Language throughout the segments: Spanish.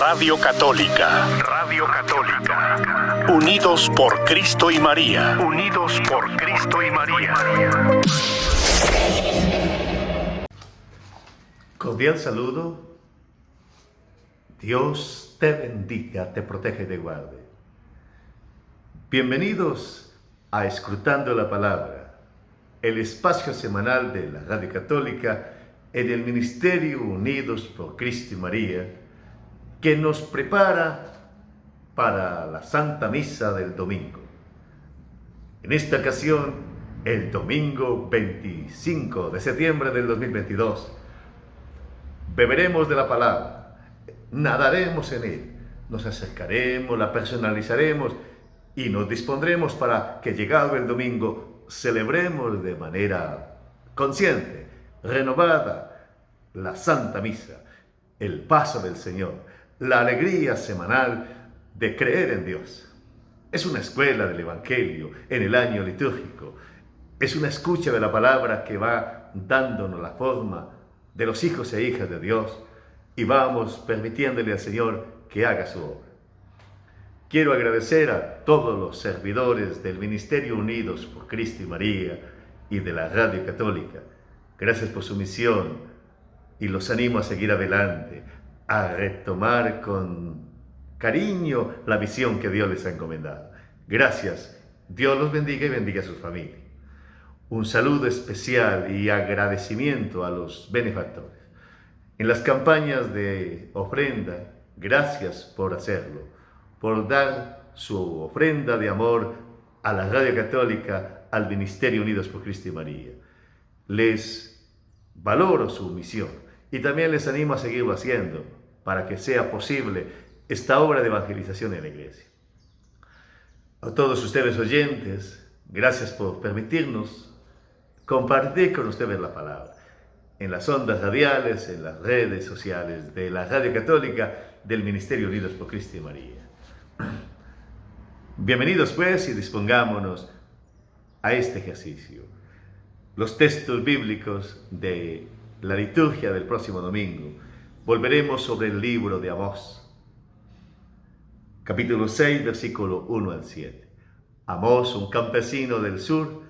Radio Católica. Radio Católica. Unidos por Cristo y María. Unidos por Cristo y María. Cordial saludo. Dios te bendiga, te protege y te guarde. Bienvenidos a Escrutando la Palabra, el espacio semanal de la Radio Católica en el Ministerio Unidos por Cristo y María, que nos prepara para la Santa Misa del domingo. En esta ocasión, el domingo 25 de septiembre del 2022, beberemos de la palabra, nadaremos en él, nos acercaremos, la personalizaremos y nos dispondremos para que, llegado el domingo, celebremos de manera consciente, renovada, la Santa Misa, el paso del Señor, la alegría semanal de creer en Dios. Es una escuela del Evangelio en el año litúrgico, es una escucha de la palabra que va dándonos la forma de los hijos e hijas de Dios y vamos permitiéndole al Señor que haga su obra. Quiero agradecer a todos los servidores del Ministerio Unidos por Cristo y María y de la Radio Católica. Gracias por su misión y los animo a seguir adelante, a retomar con cariño la misión que Dios les ha encomendado. Gracias. Dios los bendiga y bendiga a sus familias. Un saludo especial y agradecimiento a los benefactores. En las campañas de ofrenda, gracias por hacerlo, por dar su ofrenda de amor a la Radio Católica, al Ministerio Unidos por Cristo y María. Les valoro su misión y también les animo a seguirlo haciendo para que sea posible esta obra de evangelización en la Iglesia. A todos ustedes oyentes, gracias por permitirnos compartir con ustedes la palabra en las ondas radiales, en las redes sociales de la Radio Católica del Ministerio Unidos por Cristo y María. Bienvenidos pues y dispongámonos a este ejercicio. Los textos bíblicos de la liturgia del próximo domingo. Volveremos sobre el libro de Amós, capítulo 6, versículo 1 al 7. Amós, un campesino del sur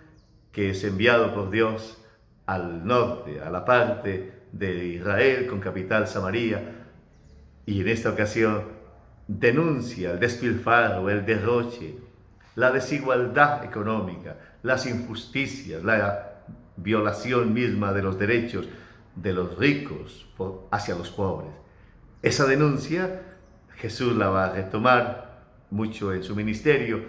que es enviado por Dios al norte, a la parte de Israel con capital Samaria, y en esta ocasión denuncia el despilfarro, el derroche, la desigualdad económica, las injusticias, la violación misma de los derechos de los ricos hacia los pobres. Esa denuncia Jesús la va a retomar mucho en su ministerio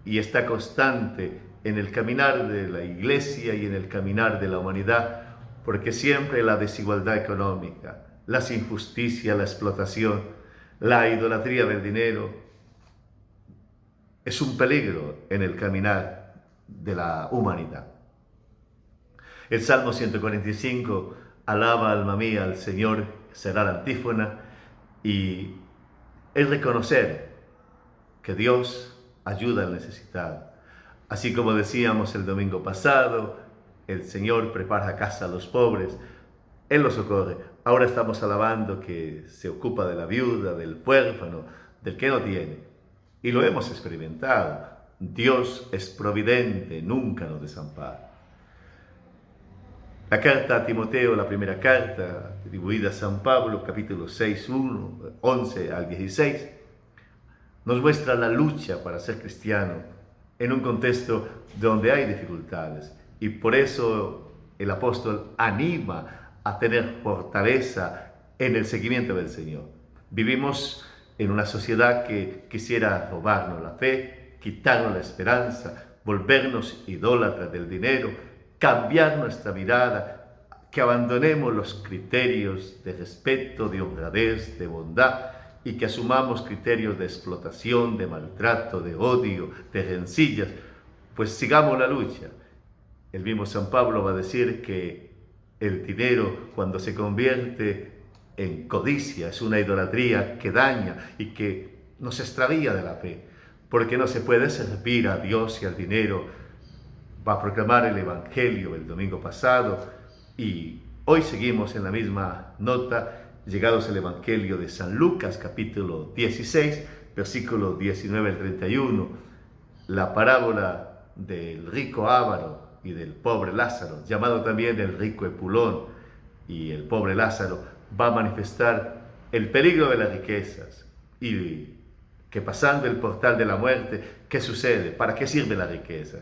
y está constante en el caminar de la Iglesia y en el caminar de la humanidad, porque siempre la desigualdad económica, las injusticias, la explotación, la idolatría del dinero es un peligro en el caminar de la humanidad. El Salmo 145 alaba, alma mía, al Señor, será la antífona, y es reconocer que Dios ayuda al necesitado. Así como decíamos el domingo pasado, el Señor prepara casa a los pobres, Él los socorre. Ahora estamos alabando que se ocupa de la viuda, del huérfano, del que no tiene. Y lo hemos experimentado. Dios es providente, nunca nos desampara. La carta a Timoteo, la primera carta atribuida a San Pablo, capítulo 6, 11 al 16, nos muestra la lucha para ser cristiano en un contexto donde hay dificultades. Y por eso el apóstol anima a tener fortaleza en el seguimiento del Señor. Vivimos en una sociedad que quisiera robarnos la fe, quitarnos la esperanza, volvernos idólatras del dinero, cambiar nuestra mirada, que abandonemos los criterios de respeto, de honradez, de bondad, y que asumamos criterios de explotación, de maltrato, de odio, de rencillas. Pues sigamos la lucha. El mismo San Pablo va a decir que el dinero, cuando se convierte en codicia, es una idolatría que daña y que nos extravía de la fe, porque no se puede servir a Dios y al dinero. Va a proclamar el Evangelio el domingo pasado y hoy seguimos en la misma nota llegados al Evangelio de San Lucas, capítulo 16, versículos 19 al 31, la parábola del rico avaro y del pobre Lázaro, llamado también el rico Epulón y el pobre Lázaro, va a manifestar el peligro de las riquezas y que pasando el portal de la muerte, ¿qué sucede? ¿Para qué sirve la riqueza?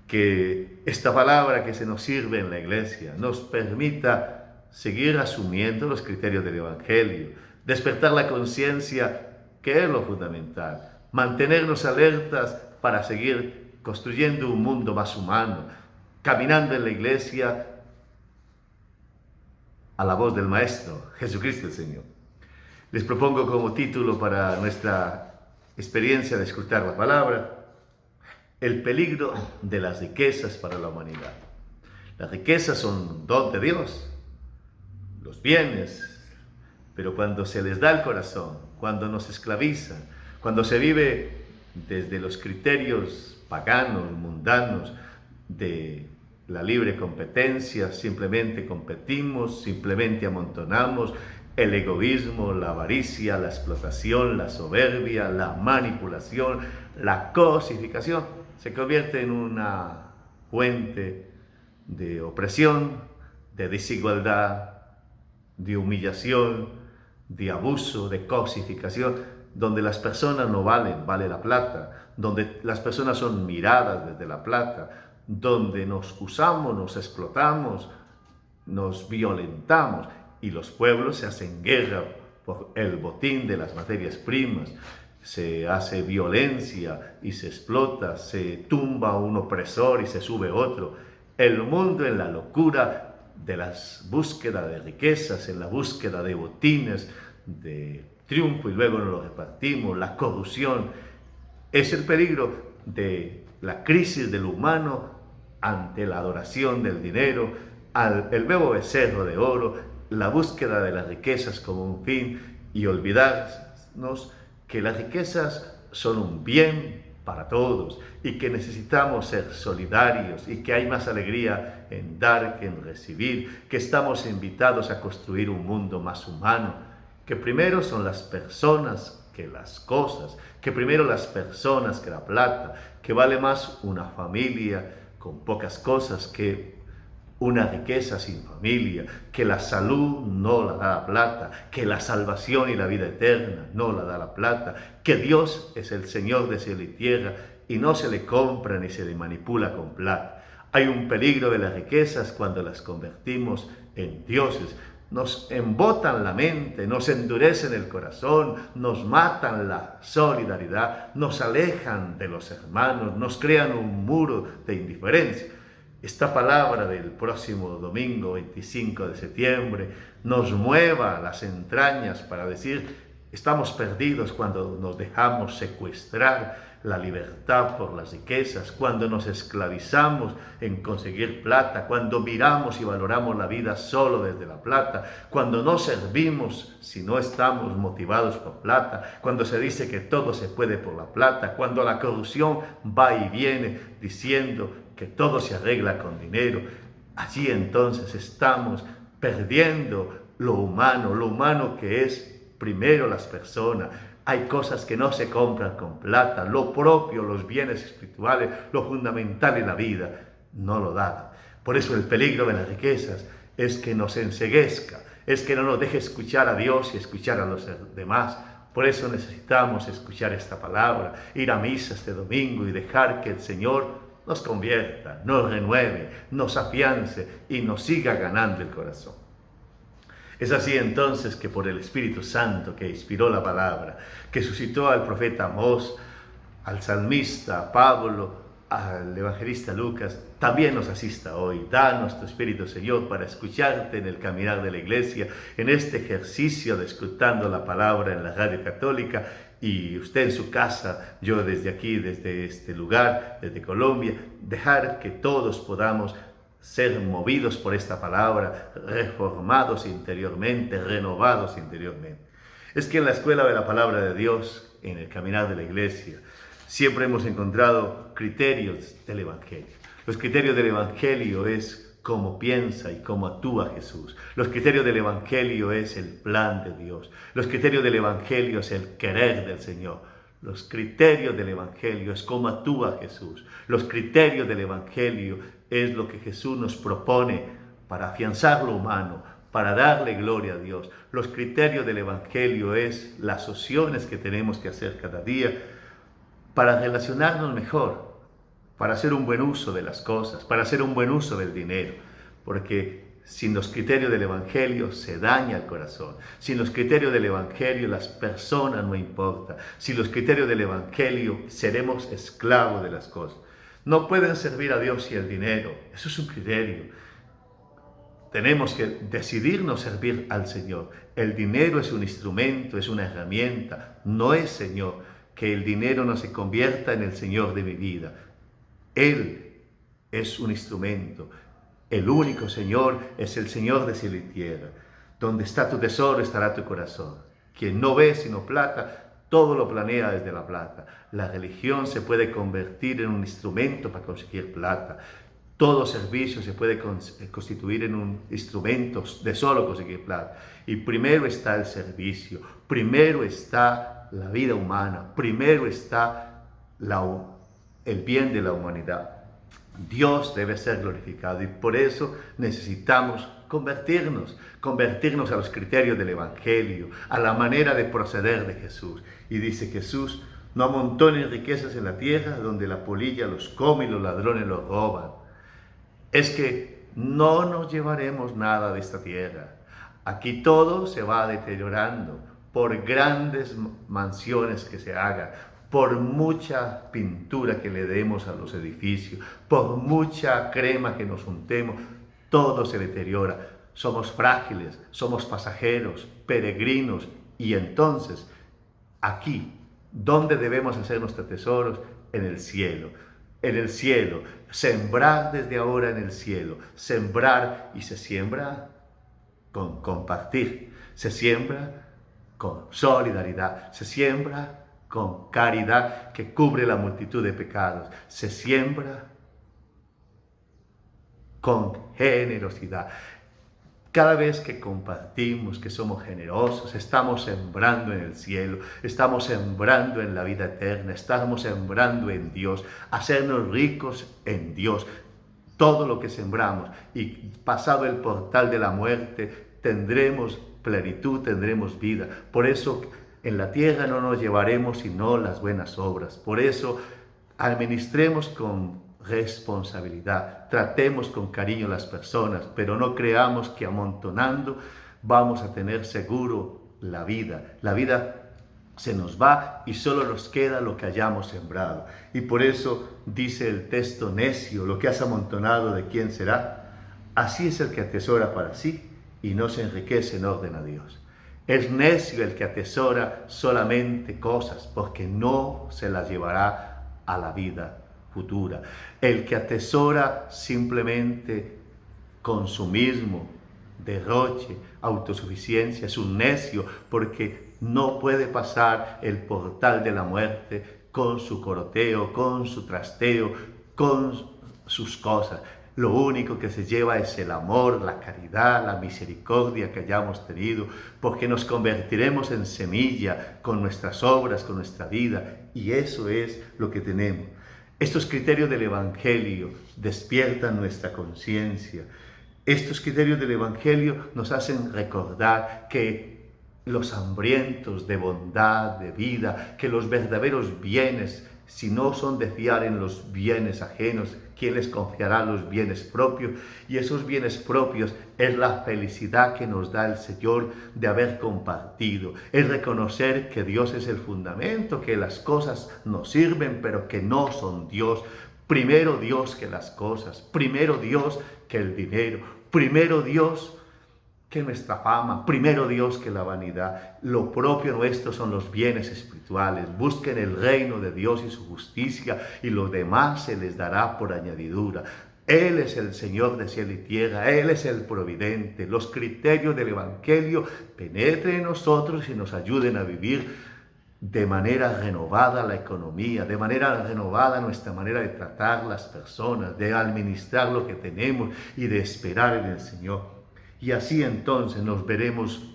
Que esta palabra que se nos sirve en la iglesia nos permita seguir asumiendo los criterios del Evangelio, despertar la conciencia, que es lo fundamental, mantenernos alertas para seguir construyendo un mundo más humano, caminando en la iglesia a la voz del Maestro, Jesucristo el Señor. Les propongo como título para nuestra experiencia de escuchar la palabra, el peligro de las riquezas para la humanidad. Las riquezas son don de Dios, los bienes, pero cuando se les da el corazón, cuando nos esclavizan, cuando se vive desde los criterios paganos, mundanos, de la libre competencia, simplemente competimos, simplemente amontonamos, el egoísmo, la avaricia, la explotación, la soberbia, la manipulación, la cosificación, se convierte en una fuente de opresión, de desigualdad, de humillación, de abuso, de cosificación, donde las personas no valen, vale la plata, donde las personas son miradas desde la plata, donde nos usamos, nos explotamos, nos violentamos y los pueblos se hacen guerra por el botín de las materias primas, se hace violencia y se explota, se tumba un opresor y se sube otro. El mundo en la locura de las búsquedas de riquezas, en la búsqueda de botines, de triunfo y luego nos lo repartimos, la corrupción, es el peligro de la crisis del humano ante la adoración del dinero, el nuevo becerro de oro, la búsqueda de las riquezas como un fin y olvidarnos que las riquezas son un bien para todos y que necesitamos ser solidarios y que hay más alegría en dar que en recibir, que estamos invitados a construir un mundo más humano, que primero son las personas que las cosas, que primero las personas que la plata, que vale más una familia con pocas cosas que una riqueza sin familia, que la salud no la da la plata, que la salvación y la vida eterna no la da la plata, que Dios es el Señor de cielo y tierra y no se le compra ni se le manipula con plata. Hay un peligro de las riquezas cuando las convertimos en dioses. Nos embotan la mente, nos endurecen el corazón, nos matan la solidaridad, nos alejan de los hermanos, nos crean un muro de indiferencia. Esta palabra del próximo domingo 25 de septiembre nos mueva las entrañas para decir, estamos perdidos cuando nos dejamos secuestrar la libertad por las riquezas, cuando nos esclavizamos en conseguir plata, cuando miramos y valoramos la vida solo desde la plata, cuando no servimos si no estamos motivados por plata, cuando se dice que todo se puede por la plata, cuando la corrupción va y viene diciendo que todo se arregla con dinero. Allí entonces estamos perdiendo lo humano que es primero las personas. Hay cosas que no se compran con plata, lo propio, los bienes espirituales, lo fundamental en la vida, no lo da. Por eso el peligro de las riquezas es que nos enceguezca, es que no nos deje escuchar a Dios y escuchar a los demás. Por eso necesitamos escuchar esta palabra, ir a misa este domingo y dejar que el Señor nos convierta, nos renueve, nos afiance y nos siga ganando el corazón. Es así entonces que por el Espíritu Santo que inspiró la palabra, que suscitó al profeta Amós, al salmista a Pablo, al evangelista Lucas, también nos asista hoy. Danos tu Espíritu, Señor, para escucharte en el caminar de la iglesia, en este ejercicio de escuchando la palabra en la radio católica, y usted en su casa, yo desde aquí, desde este lugar, desde Colombia, dejar que todos podamos ser movidos por esta palabra, reformados interiormente, renovados interiormente. Es que en la escuela de la palabra de Dios, en el caminar de la iglesia, siempre hemos encontrado criterios del Evangelio. Los criterios del Evangelio es cómo piensa y cómo actúa Jesús. Los criterios del Evangelio es el plan de Dios. Los criterios del Evangelio es el querer del Señor. Los criterios del Evangelio es cómo actúa Jesús. Los criterios del Evangelio es lo que Jesús nos propone para afianzar lo humano, para darle gloria a Dios. Los criterios del Evangelio es las opciones que tenemos que hacer cada día para relacionarnos mejor, para hacer un buen uso de las cosas, para hacer un buen uso del dinero. Porque sin los criterios del Evangelio se daña el corazón. Sin los criterios del Evangelio las personas no importan. Sin los criterios del Evangelio seremos esclavos de las cosas. No pueden servir a Dios y el dinero. Eso es un criterio. Tenemos que decidirnos servir al Señor. El dinero es un instrumento, es una herramienta, no es Señor. Que el dinero no se convierta en el Señor de mi vida. Él es un instrumento. El único Señor es el Señor de cielo y tierra. Donde está tu tesoro estará tu corazón. Quien no ve sino plata, todo lo planea desde la plata. La religión se puede convertir en un instrumento para conseguir plata. Todo servicio se puede constituir en un instrumento de solo conseguir plata. Y primero está el servicio, primero está la vida humana, primero está el bien de la humanidad. Dios debe ser glorificado y por eso necesitamos convertirnos a los criterios del Evangelio, a la manera de proceder de Jesús. Y dice Jesús, no amontonen riquezas en la tierra donde la polilla los come y los ladrones los roban. Es que no nos llevaremos nada de esta tierra. Aquí todo se va deteriorando por grandes mansiones que se hagan, por mucha pintura que le demos a los edificios, por mucha crema que nos untemos, todo se deteriora. Somos frágiles, somos pasajeros, peregrinos, y entonces, aquí, ¿dónde debemos hacer nuestros tesoros? En el cielo. En el cielo, sembrar desde ahora en el cielo, sembrar, y se siembra con compartir, se siembra con solidaridad, se siembra con caridad que cubre la multitud de pecados, se siembra con generosidad. Cada vez que compartimos, que somos generosos, estamos sembrando en el cielo, estamos sembrando en la vida eterna, estamos sembrando en Dios, hacernos ricos en Dios. Todo lo que sembramos y pasado el portal de la muerte, tendremos plenitud, tendremos vida. Por eso en la tierra no nos llevaremos sino las buenas obras. Por eso administremos con responsabilidad, tratemos con cariño a las personas, pero no creamos que amontonando vamos a tener seguro la vida. La vida se nos va y solo nos queda lo que hayamos sembrado. Y por eso dice el texto necio, lo que has amontonado, ¿de quién será? Así es el que atesora para sí y no se enriquece en orden a Dios. Es necio el que atesora solamente cosas, porque no se las llevará a la vida futura. El que atesora simplemente consumismo, derroche, autosuficiencia, es un necio, porque no puede pasar el portal de la muerte con su coroteo, con su trasteo, con sus cosas. Lo único que se lleva es el amor, la caridad, la misericordia que hayamos tenido, porque nos convertiremos en semilla con nuestras obras, con nuestra vida, y eso es lo que tenemos. Estos criterios del Evangelio despiertan nuestra conciencia. Estos criterios del Evangelio nos hacen recordar que los hambrientos de bondad, de vida, que los verdaderos bienes, si no son de fiar en los bienes ajenos, ¿quién les confiará los bienes propios? Y esos bienes propios es la felicidad que nos da el Señor de haber compartido. Es reconocer que Dios es el fundamento, que las cosas nos sirven, pero que no son Dios. Primero Dios que las cosas, primero Dios que el dinero, primero Dios que nuestra fama, primero Dios que la vanidad. Lo propio nuestro son los bienes espirituales. Busquen el reino de Dios y su justicia y lo demás se les dará por añadidura. Él es el Señor de cielo y tierra, Él es el providente. Los criterios del Evangelio penetren en nosotros y nos ayuden a vivir de manera renovada la economía, de manera renovada nuestra manera de tratar las personas, de administrar lo que tenemos y de esperar en el Señor. Y así entonces nos veremos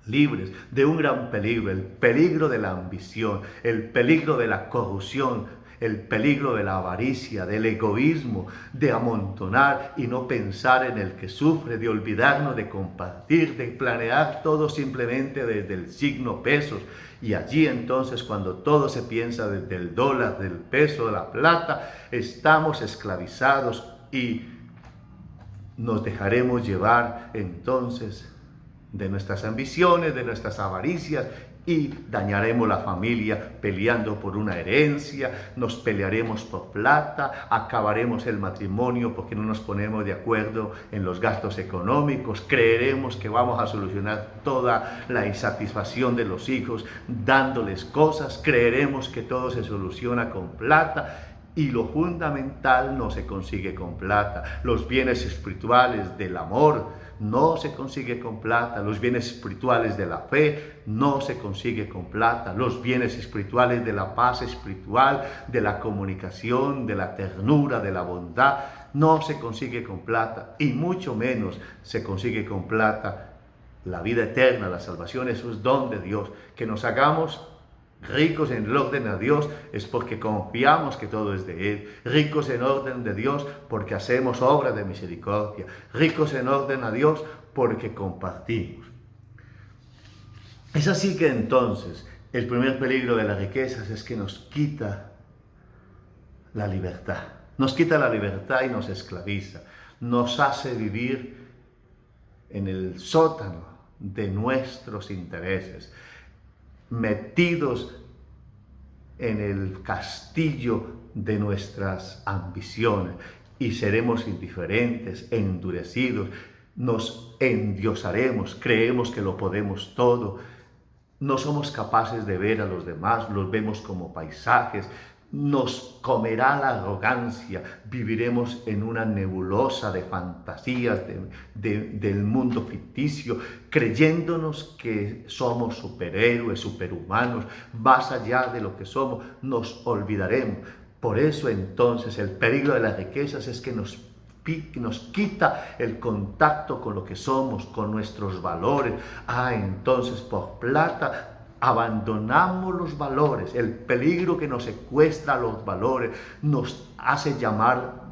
libres de un gran peligro, el peligro de la ambición, el peligro de la corrupción, el peligro de la avaricia, del egoísmo, de amontonar y no pensar en el que sufre, de olvidarnos de compartir, de planear todo simplemente desde el signo pesos. Y allí entonces, cuando todo se piensa desde el dólar, del peso, de la plata, estamos esclavizados y nos dejaremos llevar entonces de nuestras ambiciones, de nuestras avaricias, y dañaremos la familia peleando por una herencia, nos pelearemos por plata, acabaremos el matrimonio porque no nos ponemos de acuerdo en los gastos económicos, creeremos que vamos a solucionar toda la insatisfacción de los hijos dándoles cosas, creeremos que todo se soluciona con plata. Y lo fundamental no se consigue con plata. Los bienes espirituales del amor no se consigue con plata. Los bienes espirituales de la fe no se consigue con plata. Los bienes espirituales de la paz espiritual, de la comunicación, de la ternura, de la bondad, no se consigue con plata. Y mucho menos se consigue con plata la vida eterna, la salvación. Eso es don de Dios. Que nos hagamos ricos en el orden a Dios es porque confiamos que todo es de Él. Ricos en orden de Dios porque hacemos obra de misericordia. Ricos en orden a Dios porque compartimos. Es así que entonces el primer peligro de las riquezas es que nos quita la libertad. Nos quita la libertad y nos esclaviza. Nos hace vivir en el sótano de nuestros intereses, metidos en el castillo de nuestras ambiciones, y seremos indiferentes, endurecidos, nos endiosaremos, creemos que lo podemos todo, no somos capaces de ver a los demás, los vemos como paisajes, nos comerá la arrogancia, viviremos en una nebulosa de fantasías del mundo ficticio, creyéndonos que somos superhéroes, superhumanos, más allá de lo que somos, nos olvidaremos. Por eso entonces el peligro de las riquezas es que nos quita el contacto con lo que somos, con nuestros valores. Entonces por plata abandonamos los valores. El peligro que nos secuestra los valores nos hace llamar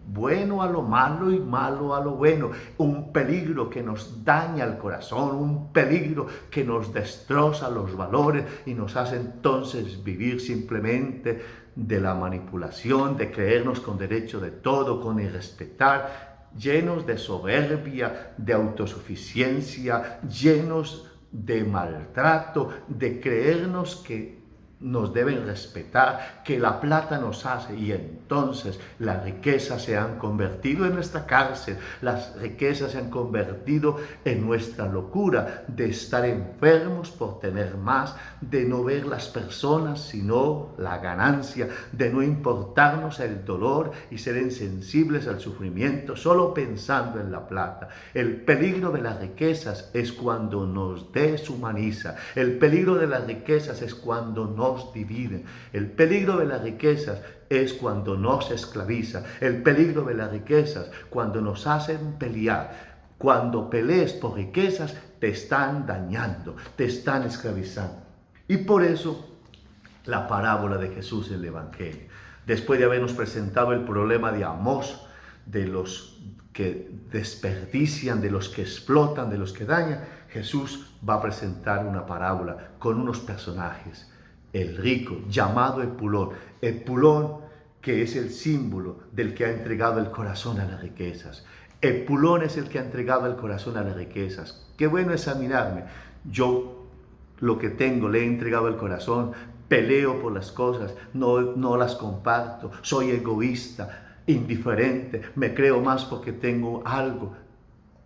bueno a lo malo y malo a lo bueno. Un peligro que nos daña el corazón, un peligro que nos destroza los valores y nos hace entonces vivir simplemente de la manipulación, de creernos con derecho de todo, con irrespetar, llenos de soberbia, de autosuficiencia, llenos de maltrato, de creernos que nos deben respetar, que la plata nos hace, y entonces las riquezas se han convertido en nuestra cárcel, las riquezas se han convertido en nuestra locura de estar enfermos por tener más, de no ver las personas sino la ganancia, de no importarnos el dolor y ser insensibles al sufrimiento solo pensando en la plata. El peligro de las riquezas es cuando nos deshumaniza, el peligro de las riquezas es cuando nos dividen, el peligro de las riquezas es cuando nos esclaviza, el peligro de las riquezas cuando nos hacen pelear. Cuando pelees por riquezas te están dañando, te están esclavizando. Y por eso la parábola de Jesús en el Evangelio, después de habernos presentado el problema de Amós, de los que desperdician, de los que explotan, de los que dañan, Jesús va a presentar una parábola con unos personajes. El rico, llamado Epulón. Epulón, que es el símbolo del que ha entregado el corazón a las riquezas. Epulón es el que ha entregado el corazón a las riquezas. Qué bueno examinarme. Yo lo que tengo, le he entregado el corazón, peleo por las cosas, no las comparto, soy egoísta, indiferente, me creo más porque tengo algo.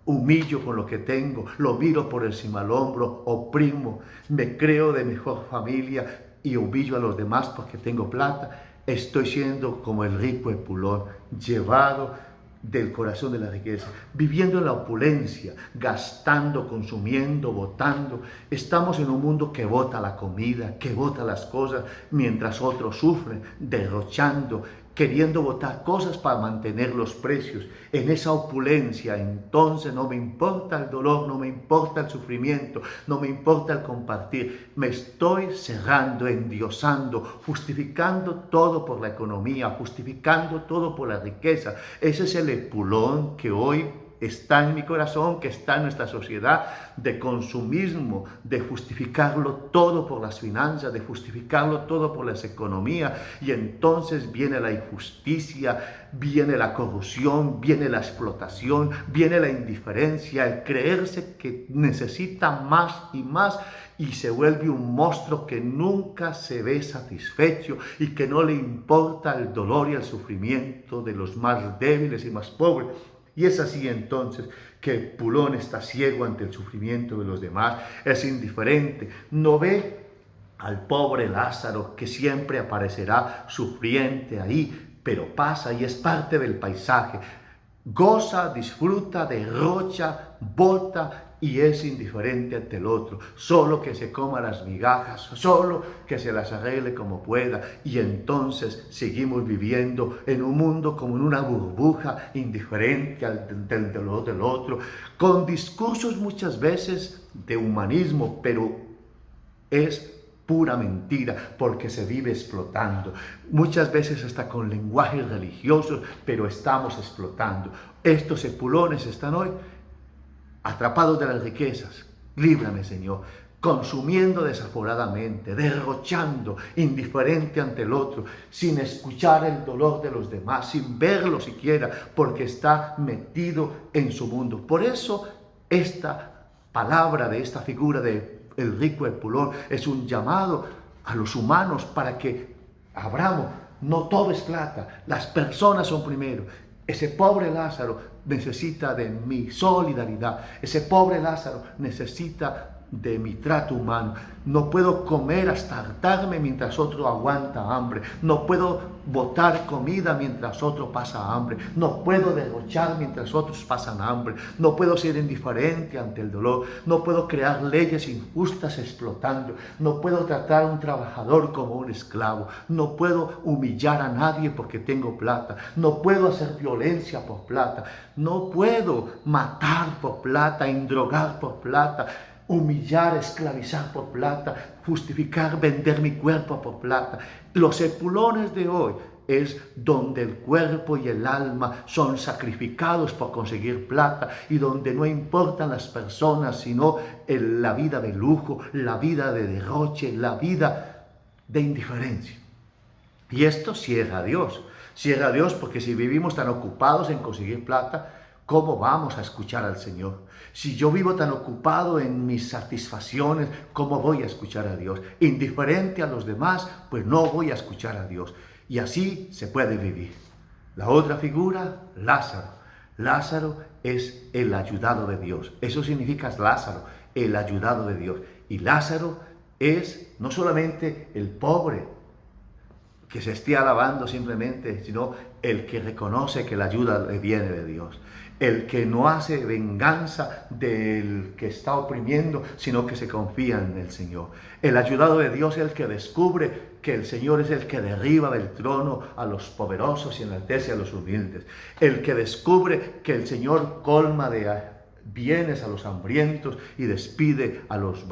Humillo con lo que tengo, lo miro por encima del hombro, oprimo, me creo de mejor familia y humillo a los demás porque tengo plata. Estoy siendo como el rico Epulón, llevado del corazón de la riqueza, viviendo en la opulencia, gastando, consumiendo, botando. Estamos en un mundo que bota la comida, que bota las cosas, mientras otros sufren, derrochando, queriendo botar cosas para mantener los precios. En esa opulencia, entonces no me importa el dolor, no me importa el sufrimiento, no me importa el compartir. Me estoy cerrando, endiosando, justificando todo por la economía, justificando todo por la riqueza. Ese es el epulón que hoy está en mi corazón, que está en nuestra sociedad, de consumismo, de justificarlo todo por las finanzas, de justificarlo todo por las economías, y entonces viene la injusticia, viene la corrupción, viene la explotación, viene la indiferencia, el creerse que necesita más y más, y se vuelve un monstruo que nunca se ve satisfecho y que no le importa el dolor y el sufrimiento de los más débiles y más pobres. Y es así entonces que Pulón está ciego ante el sufrimiento de los demás, es indiferente, no ve al pobre Lázaro que siempre aparecerá sufriente ahí, pero pasa y es parte del paisaje. Goza, disfruta, derrocha, bota y es indiferente ante el otro, solo que se coma las migajas, solo que se las arregle como pueda, y entonces seguimos viviendo en un mundo como en una burbuja, indiferente del dolor del otro, con discursos muchas veces de humanismo, pero es pura mentira, porque se vive explotando. Muchas veces hasta con lenguajes religiosos, pero estamos explotando. Estos epulones están hoy atrapados de las riquezas. Líbrame, Señor, consumiendo desaforadamente, derrochando, indiferente ante el otro, sin escuchar el dolor de los demás, sin verlo siquiera, porque está metido en su mundo. Por eso esta palabra de esta figura de el rico Epulón es un llamado a los humanos para que abramos. No todo es plata, las personas son primero. Ese pobre Lázaro necesita de mi solidaridad. Ese pobre Lázaro necesita de mi trato humano. No puedo comer hasta hartarme mientras otro aguanta hambre. No puedo botar comida mientras otro pasa hambre. No puedo derrochar mientras otros pasan hambre. No puedo ser indiferente ante el dolor. No puedo crear leyes injustas explotando. No puedo tratar a un trabajador como un esclavo. No puedo humillar a nadie porque tengo plata. No puedo hacer violencia por plata. No puedo matar por plata, endrogar por plata, humillar, esclavizar por plata, justificar, vender mi cuerpo por plata. Los epulones de hoy es donde el cuerpo y el alma son sacrificados por conseguir plata y donde no importan las personas, sino la vida de lujo, la vida de derroche, la vida de indiferencia. Y esto cierra a Dios. Cierra a Dios porque si vivimos tan ocupados en conseguir plata, ¿cómo vamos a escuchar al Señor? Si yo vivo tan ocupado en mis satisfacciones, ¿cómo voy a escuchar a Dios? Indiferente a los demás, pues no voy a escuchar a Dios. Y así se puede vivir. La otra figura, Lázaro. Lázaro es el ayudado de Dios. Eso significa Lázaro, el ayudado de Dios. Y Lázaro es no solamente el pobre que se esté alabando simplemente, sino el que reconoce que la ayuda le viene de Dios. El que no hace venganza del que está oprimiendo, sino que se confía en el Señor. El ayudado de Dios es el que descubre que el Señor es el que derriba del trono a los poderosos y enaltece a los humildes. El que descubre que el Señor colma de bienes a los hambrientos y despide a los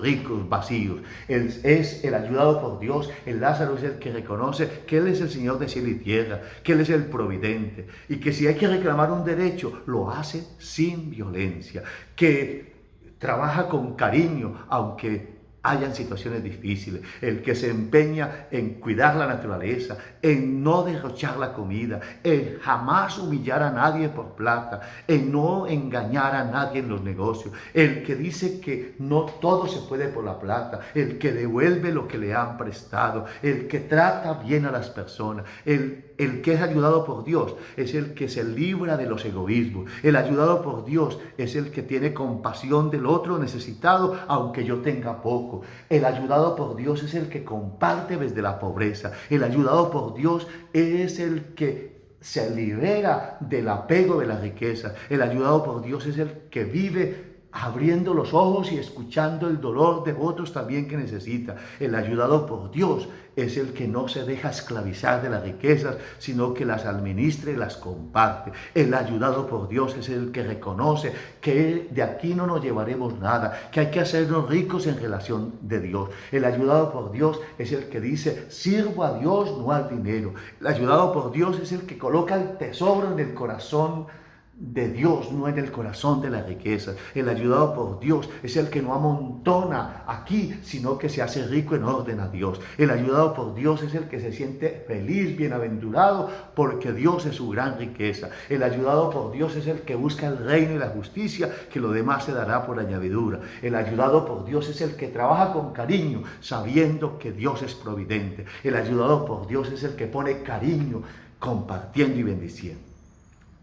ricos vacíos. Él es el ayudado por Dios. El Lázaro es el que reconoce que Él es el Señor de cielo y tierra, que Él es el providente y que si hay que reclamar un derecho, lo hace sin violencia, que trabaja con cariño, aunque hayan situaciones difíciles, el que se empeña en cuidar la naturaleza, en no derrochar la comida, en jamás humillar a nadie por plata, en no engañar a nadie en los negocios, el que dice que no todo se puede por la plata, el que devuelve lo que le han prestado, el que trata bien a las personas, el que es ayudado por Dios es el que se libra de los egoísmos. El ayudado por Dios es el que tiene compasión del otro necesitado, aunque yo tenga poco. El ayudado por Dios es el que comparte desde la pobreza. El ayudado por Dios es el que se libera del apego de la riqueza. El ayudado por Dios es el que vive abriendo los ojos y escuchando el dolor de otros también que necesita. El ayudado por Dios es el que no se deja esclavizar de las riquezas, sino que las administra y las comparte. El ayudado por Dios es el que reconoce que de aquí no nos llevaremos nada, que hay que hacernos ricos en relación de Dios. El ayudado por Dios es el que dice, sirvo a Dios, no al dinero. El ayudado por Dios es el que coloca el tesoro en el corazón de Dios, no en el corazón de las riquezas. El ayudado por Dios es el que no amontona aquí, sino que se hace rico en orden a Dios. El ayudado por Dios es el que se siente feliz, bienaventurado, porque Dios es su gran riqueza. El ayudado por Dios es el que busca el reino y la justicia, que lo demás se dará por añadidura. El ayudado por Dios es el que trabaja con cariño, sabiendo que Dios es providente. El ayudado por Dios es el que pone cariño, compartiendo y bendiciendo.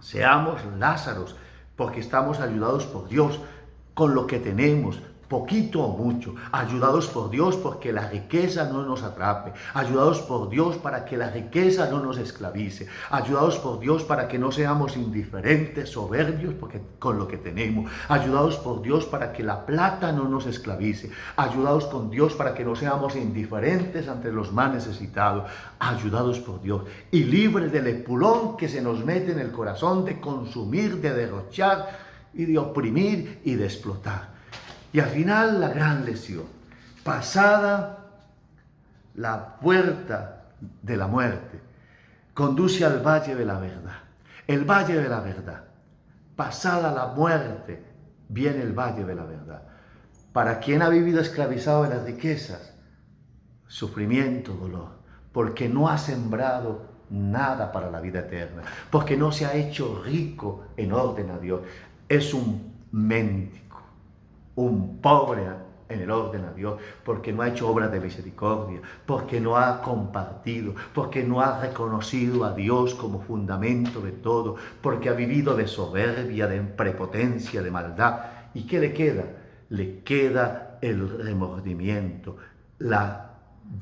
Seamos Lázaros, porque estamos ayudados por Dios con lo que tenemos, poquito o mucho. Ayudados por Dios porque la riqueza no nos atrape. Ayudados por Dios para que la riqueza no nos esclavice. Ayudados por Dios para que no seamos indiferentes, soberbios porque con lo que tenemos. Ayudados por Dios para que la plata no nos esclavice. Ayudados con Dios para que no seamos indiferentes ante los más necesitados. Ayudados por Dios y libres del epulón que se nos mete en el corazón de consumir, de derrochar y de oprimir y de explotar. Y al final la gran lección, pasada la puerta de la muerte, conduce al valle de la verdad. El valle de la verdad. Pasada la muerte, viene el valle de la verdad. Para quien ha vivido esclavizado en las riquezas, sufrimiento, dolor, porque no ha sembrado nada para la vida eterna, porque no se ha hecho rico en orden a Dios. Es un mendigo, un pobre en el orden a Dios, porque no ha hecho obras de misericordia, porque no ha compartido, porque no ha reconocido a Dios como fundamento de todo, porque ha vivido de soberbia, de prepotencia, de maldad. ¿Y qué le queda? Le queda el remordimiento, la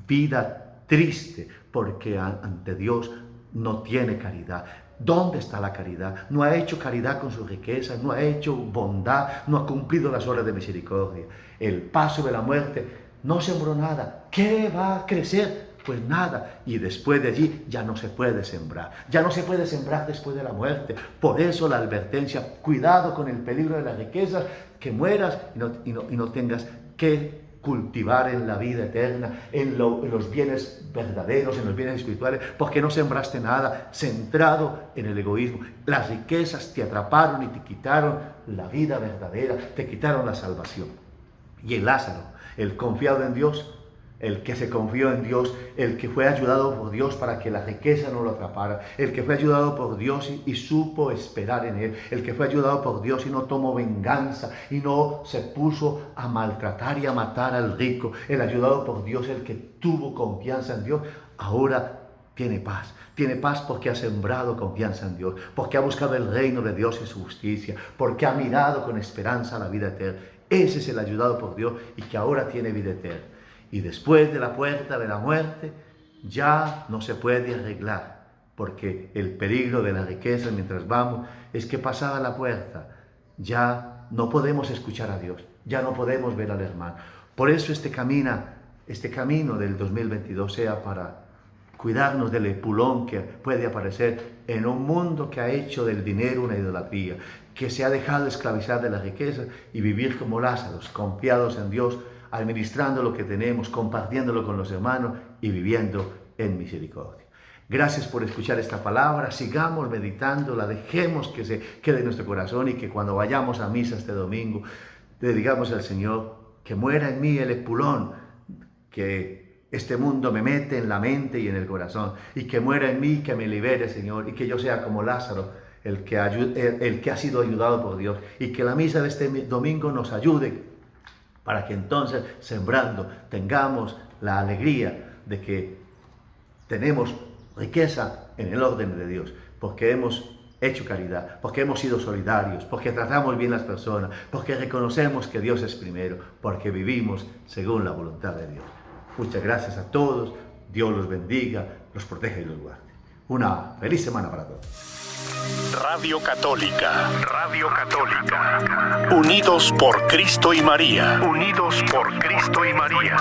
vida triste, porque ante Dios no tiene caridad. ¿Dónde está la caridad? No ha hecho caridad con sus riquezas, no ha hecho bondad, no ha cumplido las obras de misericordia. El paso de la muerte no sembró nada. ¿Qué va a crecer? Pues nada. Y después de allí ya no se puede sembrar. Ya no se puede sembrar después de la muerte. Por eso la advertencia, cuidado con el peligro de las riquezas, que mueras y no tengas que cultivar en la vida eterna, en los bienes verdaderos, en los bienes espirituales, porque no sembraste nada, centrado en el egoísmo. Las riquezas te atraparon y te quitaron la vida verdadera, te quitaron la salvación. Y el Lázaro, el confiado en Dios, el que se confió en Dios, el que fue ayudado por Dios para que la riqueza no lo atrapara, el que fue ayudado por Dios y supo esperar en Él, el que fue ayudado por Dios y no tomó venganza y no se puso a maltratar y a matar al rico, el ayudado por Dios, el que tuvo confianza en Dios, ahora tiene paz porque ha sembrado confianza en Dios, porque ha buscado el reino de Dios y su justicia, porque ha mirado con esperanza a la vida eterna. Ese es el ayudado por Dios y que ahora tiene vida eterna. Y después de la puerta de la muerte, ya no se puede arreglar, porque el peligro de la riqueza mientras vamos es que pasada la puerta, ya no podemos escuchar a Dios, ya no podemos ver al hermano. Por eso este camino del 2022 sea para cuidarnos del epulón que puede aparecer en un mundo que ha hecho del dinero una idolatría, que se ha dejado esclavizar de la riqueza y vivir como Lázaros, confiados en Dios, administrando lo que tenemos, compartiéndolo con los hermanos y viviendo en misericordia. Gracias por escuchar esta palabra, sigamos meditándola, dejemos que se quede en nuestro corazón y que cuando vayamos a misa este domingo, le digamos al Señor, que muera en mí el epulón que este mundo me mete en la mente y en el corazón, y que muera en mí, que me libere, Señor, y que yo sea como Lázaro, el que ha sido ayudado por Dios, y que la misa de este domingo nos ayude para que entonces, sembrando, tengamos la alegría de que tenemos riqueza en el orden de Dios, porque hemos hecho caridad, porque hemos sido solidarios, porque tratamos bien a las personas, porque reconocemos que Dios es primero, porque vivimos según la voluntad de Dios. Muchas gracias a todos, Dios los bendiga, los proteja y los guarde. Una feliz semana para todos. Radio Católica, Radio Católica. Unidos por Cristo y María. Unidos por Cristo y María.